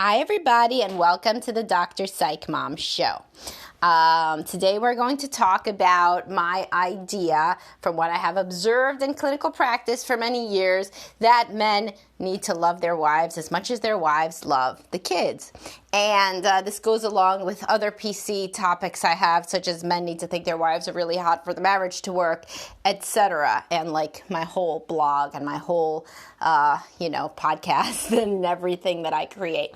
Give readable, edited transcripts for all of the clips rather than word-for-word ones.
Hi, everybody, and welcome to the Dr. Psych Mom Show. Today we're going to talk about my idea from what I have observed in clinical practice for many years that men need to love their wives as much as their wives love the kids. And this goes along with other PC topics I have, such as men need to think their wives are really hot for the marriage to work, etc. And like my whole blog and my whole, podcast and everything that I create.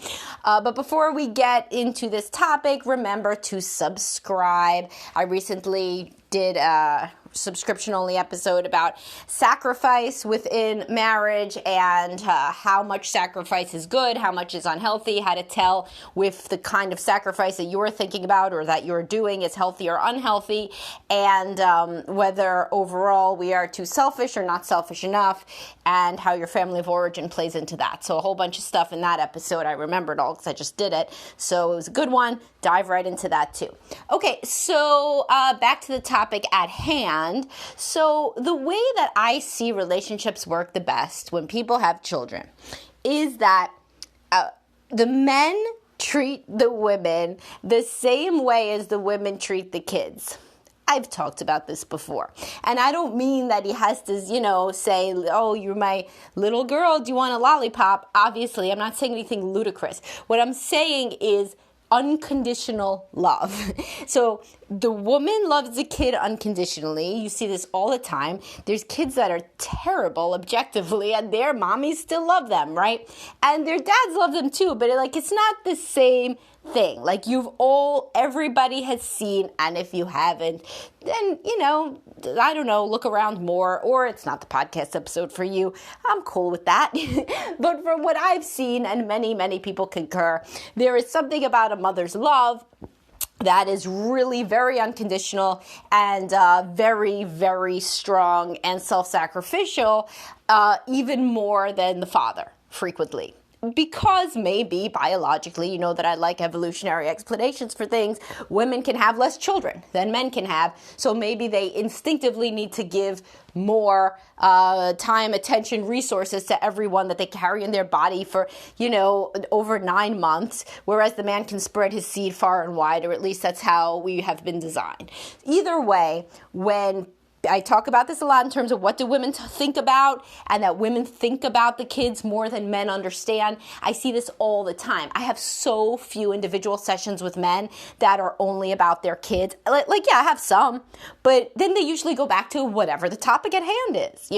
But before we get into this topic, remember to subscribe. I recently did a subscription-only episode about sacrifice within marriage and how much sacrifice is good, how much is unhealthy, how to tell if the kind of sacrifice that you're thinking about or that you're doing is healthy or unhealthy, and whether overall we are too selfish or not selfish enough, and how your family of origin plays into that. So a whole bunch of stuff in that episode. I remembered all because I just did it. So it was a good one. Dive right into that too. Okay, so back to the topic at hand. So the way that I see relationships work the best when people have children is that the men treat the women the same way as the women treat the kids. I've talked about this before. And I don't mean that he has to, say, oh, you're my little girl, do you want a lollipop? Obviously, I'm not saying anything ludicrous. What I'm saying is unconditional love. So the woman loves the kid unconditionally. You see this all the time. There's kids that are terrible objectively and their mommies still love them, right? And their dads love them too, but it's not the same thing. Everybody has seen, and if you haven't, then, look around more, or it's not the podcast episode for you. I'm cool with that. But from what I've seen, and many, many people concur, there is something about a mother's love that is really very unconditional and very, very strong and self-sacrificial, even more than the father, frequently. Because maybe biologically, that I like evolutionary explanations for things, women can have less children than men can have. So maybe they instinctively need to give more time, attention, resources to everyone that they carry in their body for, over 9 months, whereas the man can spread his seed far and wide, or at least that's how we have been designed. Either way, when I talk about this a lot in terms of what do women think about, and that women think about the kids more than men understand. I see this all the time. I have so few individual sessions with men that are only about their kids. I have some, but then they usually go back to whatever the topic at hand is,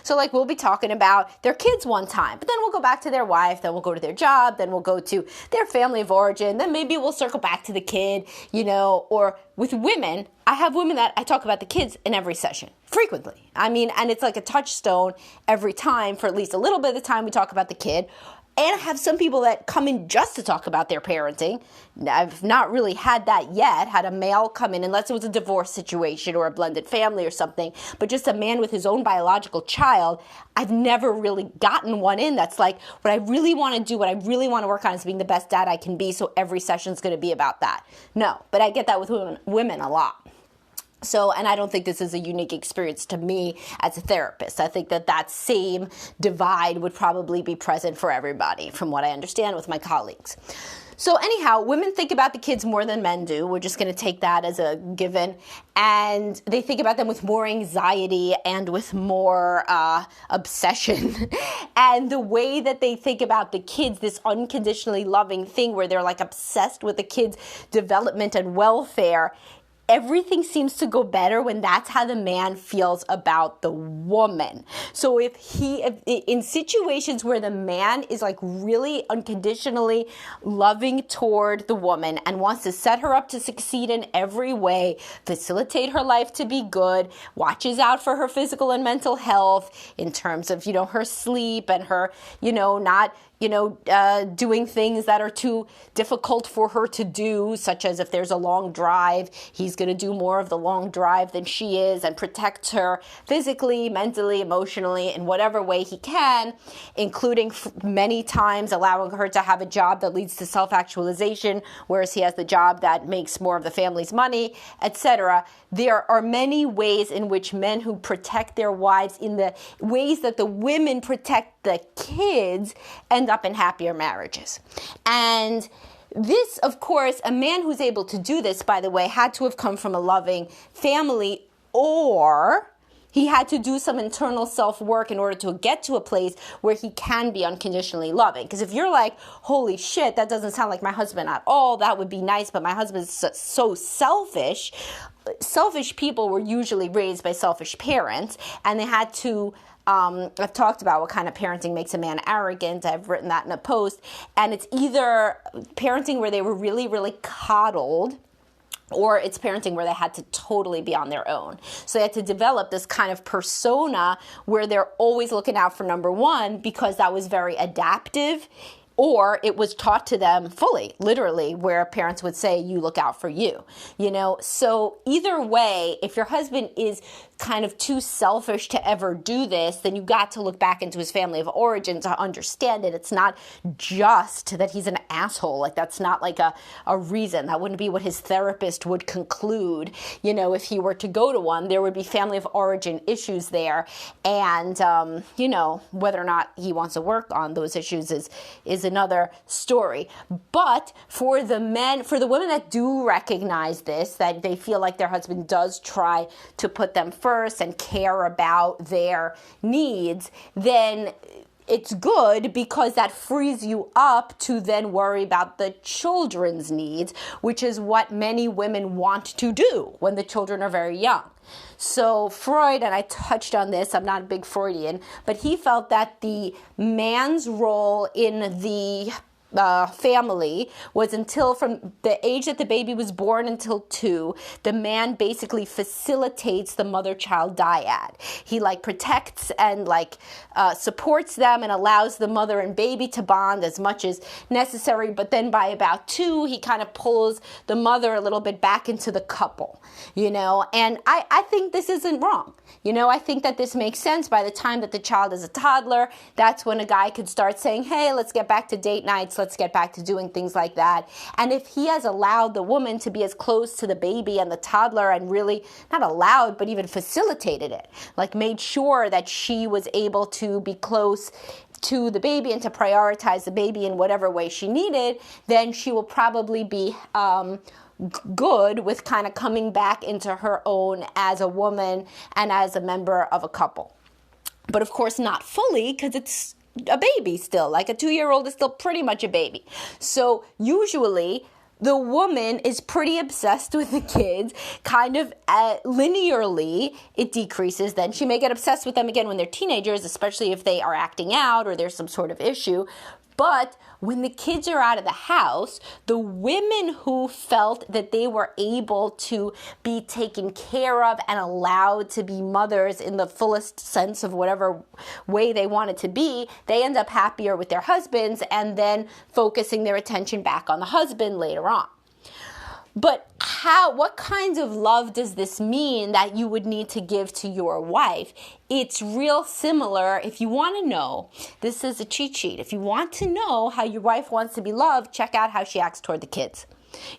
So we'll be talking about their kids one time, but then we'll go back to their wife, then we'll go to their job, then we'll go to their family of origin, then maybe we'll circle back to the kid, or with women, I have women that I talk about the kids in every session, frequently. And it's like a touchstone every time. For at least a little bit of the time we talk about the kid. And I have some people that come in just to talk about their parenting. I've not really had that yet, had a male come in, unless it was a divorce situation or a blended family or something, but just a man with his own biological child. I've never really gotten one in that's like, what I really want to do, what I really want to work on is being the best dad I can be, so every session's going to be about that. No, but I get that with women a lot. So, and I don't think this is a unique experience to me as a therapist. I think that same divide would probably be present for everybody, from what I understand with my colleagues. So anyhow, women think about the kids more than men do. We're just going to take that as a given. And they think about them with more anxiety and with more obsession. And the way that they think about the kids, this unconditionally loving thing where they're obsessed with the kids' development and welfare, everything seems to go better when that's how the man feels about the woman. So if in situations where the man is really unconditionally loving toward the woman and wants to set her up to succeed in every way, facilitate her life to be good, watches out for her physical and mental health in terms of, her sleep and her, not doing things that are too difficult for her to do, such as if there's a long drive, he's going to do more of the long drive than she is and protect her physically, mentally, emotionally, in whatever way he can, including many times allowing her to have a job that leads to self-actualization, whereas he has the job that makes more of the family's money, etc. There are many ways in which men who protect their wives in the ways that the women protect the kids end up in happier marriages. And this, of course, a man who's able to do this, by the way, had to have come from a loving family, or he had to do some internal self-work in order to get to a place where he can be unconditionally loving. Because if you're like, holy shit, that doesn't sound like my husband at all, that would be nice, but my husband's so selfish. Selfish people were usually raised by selfish parents, and they had to I've talked about what kind of parenting makes a man arrogant. I've written that in a post. And it's either parenting where they were really, really coddled, or it's parenting where they had to totally be on their own. So they had to develop this kind of persona where they're always looking out for number one, because that was very adaptive. Or it was taught to them fully, literally, where parents would say, you look out for you, you know? So either way, if your husband is kind of too selfish to ever do this, then you got to look back into his family of origin to understand it. It's not just that he's an asshole. Like, that's not like a reason. That wouldn't be what his therapist would conclude. You know, if he were to go to one, there would be family of origin issues there. And, you know, whether or not he wants to work on those issues is another story. But for the women that do recognize this, that they feel like their husband does try to put them first and care about their needs, then it's good, because that frees you up to then worry about the children's needs, which is what many women want to do when the children are very young. So Freud, and I touched on this, I'm not a big Freudian, but he felt that the man's role in the family was until from the age that the baby was born until 2, the man basically facilitates the mother-child dyad. He protects and supports them and allows the mother and baby to bond as much as necessary. But then by about 2, he kind of pulls the mother a little bit back into the couple, you know, and I think this isn't wrong. You know, I think that this makes sense. By the time that the child is a toddler, that's when a guy could start saying, hey, let's get back to date nights. Let's get back to doing things like that. And if he has allowed the woman to be as close to the baby and the toddler, and really not allowed, but even facilitated it, made sure that she was able to be close to the baby and to prioritize the baby in whatever way she needed, then she will probably be good with kind of coming back into her own as a woman and as a member of a couple. But of course not fully, because it's a baby still. A 2-year-old is still pretty much a baby. So usually the woman is pretty obsessed with the kids, kind of linearly. It decreases. Then she may get obsessed with them again when they're teenagers, especially if they are acting out or there's some sort of issue. But when the kids are out of the house, the women who felt that they were able to be taken care of and allowed to be mothers in the fullest sense of whatever way they wanted to be, they end up happier with their husbands and then focusing their attention back on the husband later on. But what kinds of love does this mean that you would need to give to your wife? It's real similar. If you want to know, this is a cheat sheet. If you want to know how your wife wants to be loved, check out how she acts toward the kids.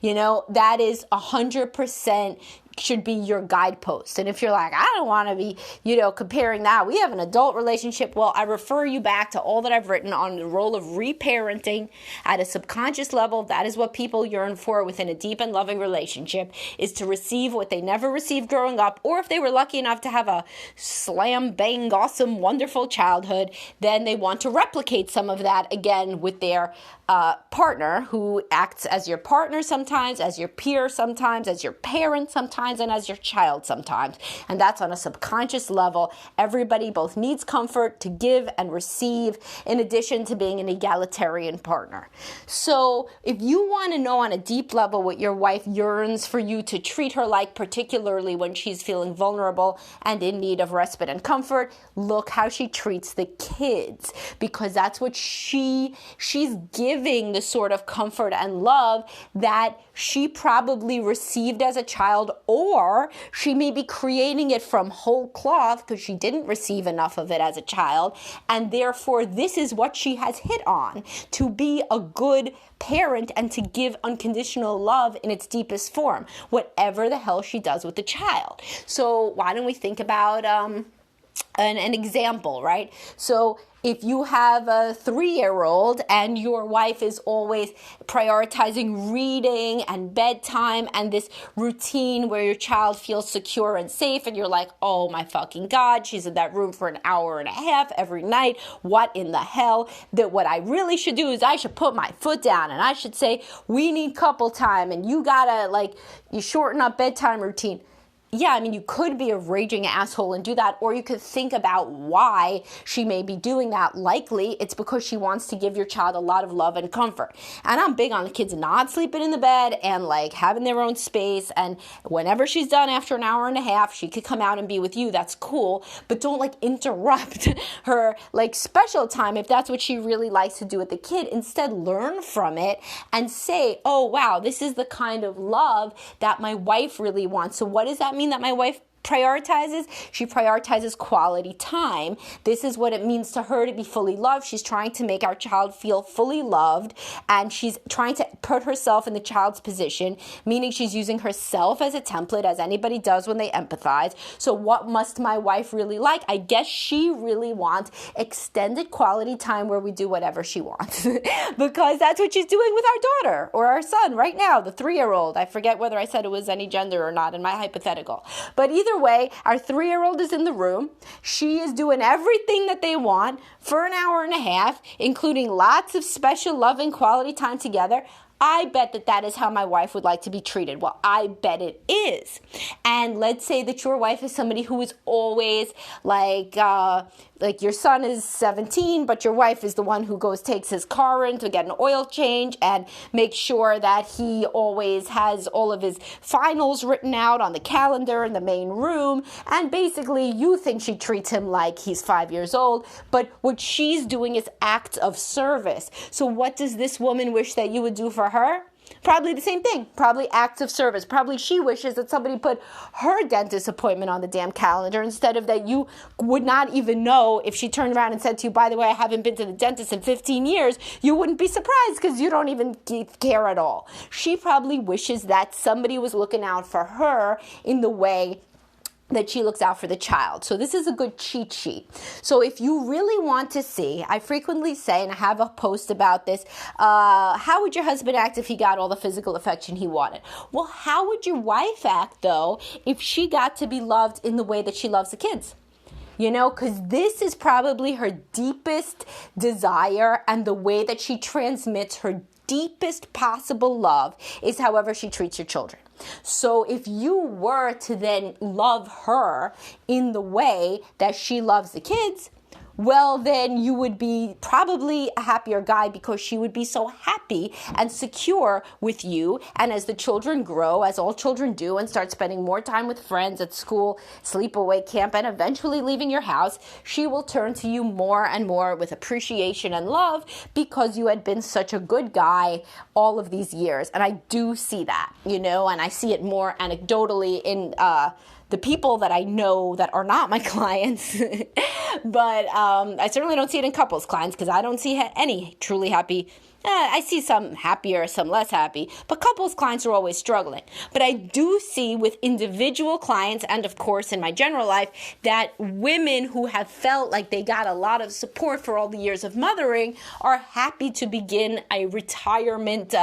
You know, that is 100% should be your guidepost. And if you're like, I don't want to be, comparing that, we have an adult relationship. Well, I refer you back to all that I've written on the role of reparenting at a subconscious level. That is what people yearn for within a deep and loving relationship, is to receive what they never received growing up. Or if they were lucky enough to have a slam, bang, awesome, wonderful childhood, then they want to replicate some of that again with their partner, who acts as your partner sometimes, as your peer sometimes, as your parent sometimes, and as your child sometimes. And that's on a subconscious level. Everybody both needs comfort to give and receive, in addition to being an egalitarian partner. So if you want to know on a deep level what your wife yearns for you to treat her like, particularly when she's feeling vulnerable and in need of respite and comfort, look how she treats the kids, because that's what she's giving the sort of comfort and love that she probably received as a child or she may be creating it from whole cloth because she didn't receive enough of it as a child, and therefore this is what she has hit on, to be a good parent and to give unconditional love in its deepest form, whatever the hell she does with the child. So why don't we think about an example, right? So if you have a 3-year-old and your wife is always prioritizing reading and bedtime and this routine where your child feels secure and safe, and you're like, oh my fucking God, she's in that room for an hour and a half every night. What in the hell? That what I really should do is I should put my foot down and I should say, we need couple time and you gotta you shorten up bedtime routine. Yeah, I mean, you could be a raging asshole and do that, or you could think about why she may be doing that. Likely, it's because she wants to give your child a lot of love and comfort. And I'm big on the kids not sleeping in the bed and having their own space. And whenever she's done after an hour and a half, she could come out and be with you. That's cool. But don't interrupt her special time if that's what she really likes to do with the kid. Instead, learn from it and say, oh, wow, this is the kind of love that my wife really wants. So what does that mean that my wife prioritizes? She prioritizes quality time. This is what it means to her to be fully loved. She's trying to make our child feel fully loved, and she's trying to put herself in the child's position, meaning she's using herself as a template, as anybody does when they empathize. So what must my wife really like? I guess she really wants extended quality time where we do whatever she wants because that's what she's doing with our daughter or our son right now, the 3-year-old. I forget whether I said it was any gender or not in my hypothetical, but either way, our 3-year-old is in the room. She is doing everything that they want for an hour and a half, including lots of special loving quality time together. I bet that is how my wife would like to be treated. Well, I bet it is. And let's say that your wife is somebody who is always your son is 17, but your wife is the one who takes his car in to get an oil change and make sure that he always has all of his finals written out on the calendar in the main room. And basically, you think she treats him like he's 5 years old, but what she's doing is acts of service. So what does this woman wish that you would do for her? Probably the same thing. Probably acts of service. Probably she wishes that somebody put her dentist appointment on the damn calendar instead of that you would not even know if she turned around and said to you, by the way, I haven't been to the dentist in 15 years. You wouldn't be surprised because you don't even care at all. She probably wishes that somebody was looking out for her in the way that she looks out for the child. So this is a good cheat sheet. So if you really want to see, I frequently say, and I have a post about this, how would your husband act if he got all the physical affection he wanted? Well, how would your wife act, though, if she got to be loved in the way that she loves the kids? Because this is probably her deepest desire, and the way that she transmits her deepest possible love is however she treats your children. So if you were to then love her in the way that she loves the kids, well, then you would be probably a happier guy because she would be so happy and secure with you. And as the children grow, as all children do, and start spending more time with friends at school, sleepaway camp, and eventually leaving your house, she will turn to you more and more with appreciation and love because you had been such a good guy all of these years. And I do see that, and I see it more anecdotally in the people that I know that are not my clients, but I certainly don't see it in couples clients because I don't see any truly happy. I see some happier, some less happy, but couples clients are always struggling. But I do see with individual clients, and of course in my general life, that women who have felt like they got a lot of support for all the years of mothering are happy to begin a retirement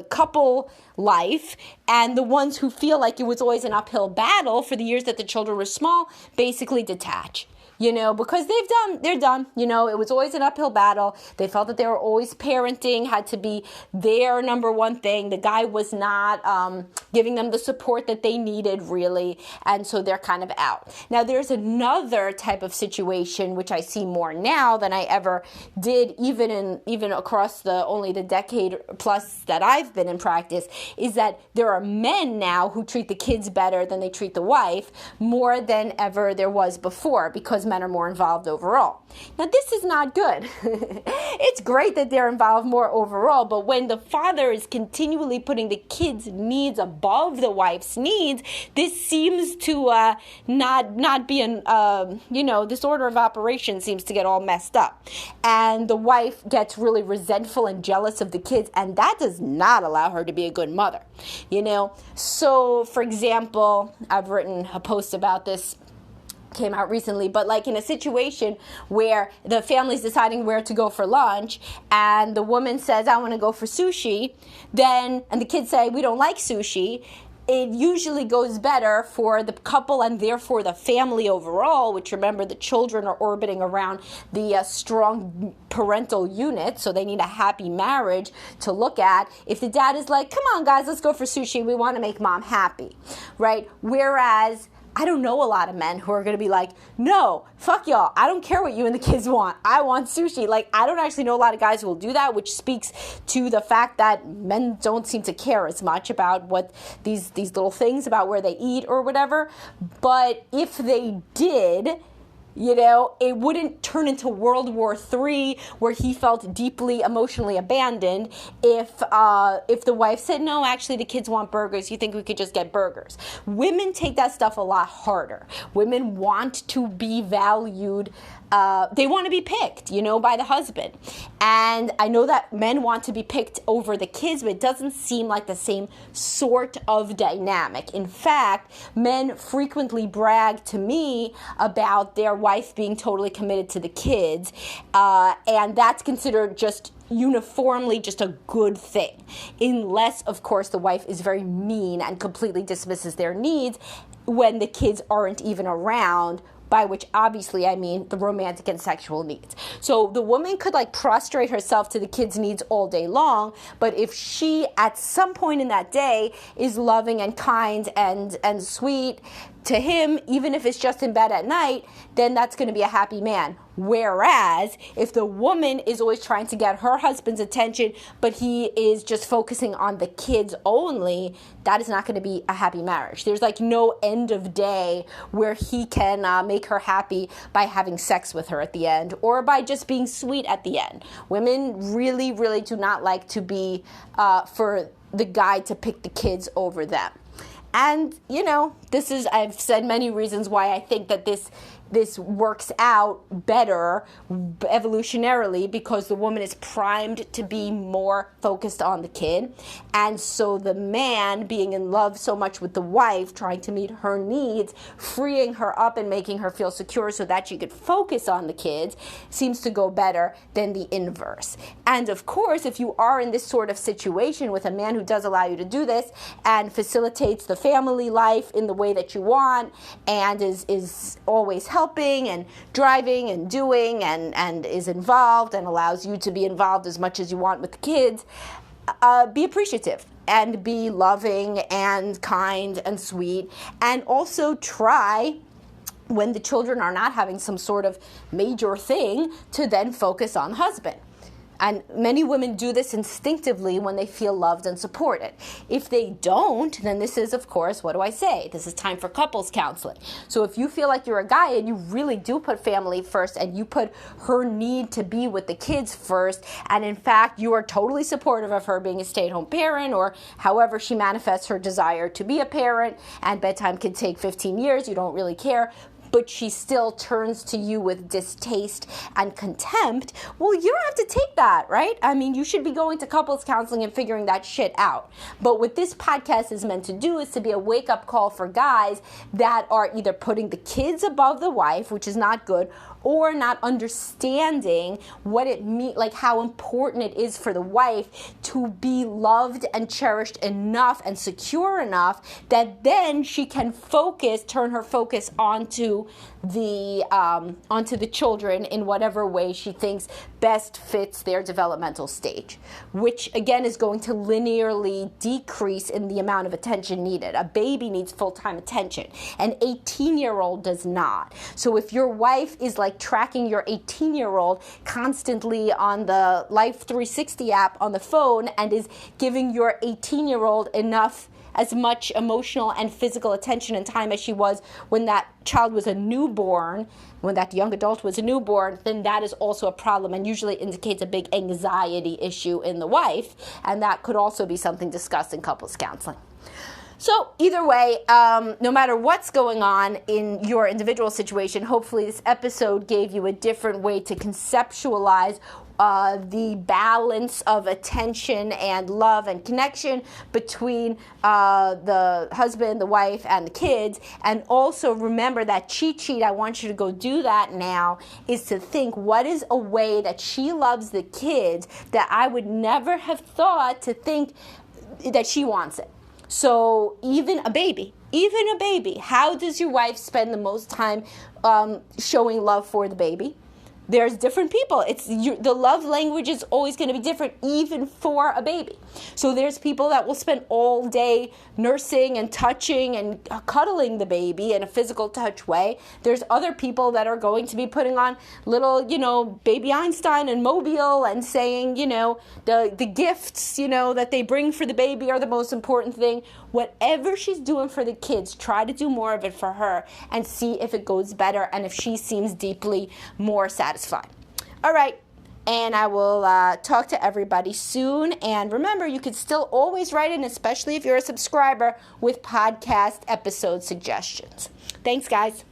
couple life, and the ones who feel like it was always an uphill battle for the years that the children were small basically detach. Because they're done. It was always an uphill battle. They felt that they were always parenting, had to be their number one thing. The guy was not giving them the support that they needed, really. And so they're kind of out. Now, there's another type of situation, which I see more now than I ever did, even across only the decade plus that I've been in practice, is that there are men now who treat the kids better than they treat the wife, more than ever there was before, because men are more involved overall. Now, this is not good. It's great that they're involved more overall, but when the father is continually putting the kids' needs above the wife's needs, this seems to not be this order of operations seems to get all messed up. And the wife gets really resentful and jealous of the kids, and that does not allow her to be a good mother. So, for example, I've written a post about this, came out recently, but like in a situation where the family's deciding where to go for lunch and the woman says, I want to go for sushi, and the kids say, we don't like sushi, it usually goes better for the couple and therefore the family overall, which, remember, the children are orbiting around the strong parental unit, so they need a happy marriage to look at. If the dad is like, come on, guys, let's go for sushi, we want to make mom happy, right? Whereas I don't know a lot of men who are going to be like, no, fuck y'all. I don't care what you and the kids want. I want sushi. Like, I don't actually know a lot of guys who will do that, which speaks to the fact that men don't seem to care as much about what these little things about where they eat or whatever. But if they did, it wouldn't turn into World War III where he felt deeply emotionally abandoned if the wife said, no, actually the kids want burgers. You think we could just get burgers? Women take that stuff a lot harder. Women want to be valued. They want to be picked, by the husband. And I know that men want to be picked over the kids, but it doesn't seem like the same sort of dynamic. In fact, men frequently brag to me about their wife being totally committed to the kids, and that's considered just uniformly just a good thing, unless, of course, the wife is very mean and completely dismisses their needs when the kids aren't even around, by which obviously I mean the romantic and sexual needs. So the woman could prostrate herself to the kids' needs all day long, but if she at some point in that day is loving and kind and sweet to him, even if it's just in bed at night, then that's going to be a happy man. Whereas if the woman is always trying to get her husband's attention, but he is just focusing on the kids only, that is not going to be a happy marriage. There's no end of day where he can make her happy by having sex with her at the end or by just being sweet at the end. Women really, really do not like to be for the guy to pick the kids over them. And, I've said many reasons why I think that this works out better evolutionarily, because the woman is primed to be more focused on the kid. And so the man, being in love so much with the wife, trying to meet her needs, freeing her up and making her feel secure so that she could focus on the kids, seems to go better than the inverse. And of course, if you are in this sort of situation with a man who does allow you to do this and facilitates the family life in the way that you want and is always helping and driving and doing and is involved and allows you to be involved as much as you want with the kids, be appreciative and be loving and kind and sweet, and also try, when the children are not having some sort of major thing, to then focus on the husband. And many women do this instinctively when they feel loved and supported. If they don't, then this is, of course, what do I say? This is time for couples counseling. So if you feel like you're a guy and you really do put family first and you put her need to be with the kids first, and in fact you are totally supportive of her being a stay-at-home parent or however she manifests her desire to be a parent, and bedtime can take 15 years, you don't really care, but she still turns to you with distaste and contempt, well, you don't have to take that, right? I mean, you should be going to couples counseling and figuring that shit out. But what this podcast is meant to do is to be a wake-up call for guys that are either putting the kids above the wife, which is not good, or not understanding what it means, like how important it is for the wife to be loved and cherished enough and secure enough that then she can turn her focus onto the children in whatever way she thinks best fits their developmental stage, which again is going to linearly decrease in the amount of attention needed. A baby needs full-time attention. An 18-year-old does not. So if your wife is tracking your 18-year-old constantly on the Life 360 app on the phone and is giving your 18-year-old enough as much emotional and physical attention and time as she was when that child was a newborn, when that young adult was a newborn, then that is also a problem and usually indicates a big anxiety issue in the wife, and that could also be something discussed in couples counseling. So either way, no matter what's going on in your individual situation, hopefully this episode gave you a different way to conceptualize the balance of attention and love and connection between the husband, the wife, and the kids. And also remember that cheat sheet, I want you to go do that now, is to think, what is a way that she loves the kids that I would never have thought to think that she wants it? So even a baby, how does your wife spend the most time showing love for the baby? There's different people. The love language is always going to be different, even for a baby. So there's people that will spend all day nursing and touching and cuddling the baby in a physical touch way. There's other people that are going to be putting on little, Baby Einstein and Mobile and saying, the gifts, that they bring for the baby are the most important thing. Whatever she's doing for the kids, try to do more of it for her and see if it goes better and if she seems deeply more satisfied. All right. And I will talk to everybody soon. And remember, you can still always write in, especially if you're a subscriber, with podcast episode suggestions. Thanks, guys.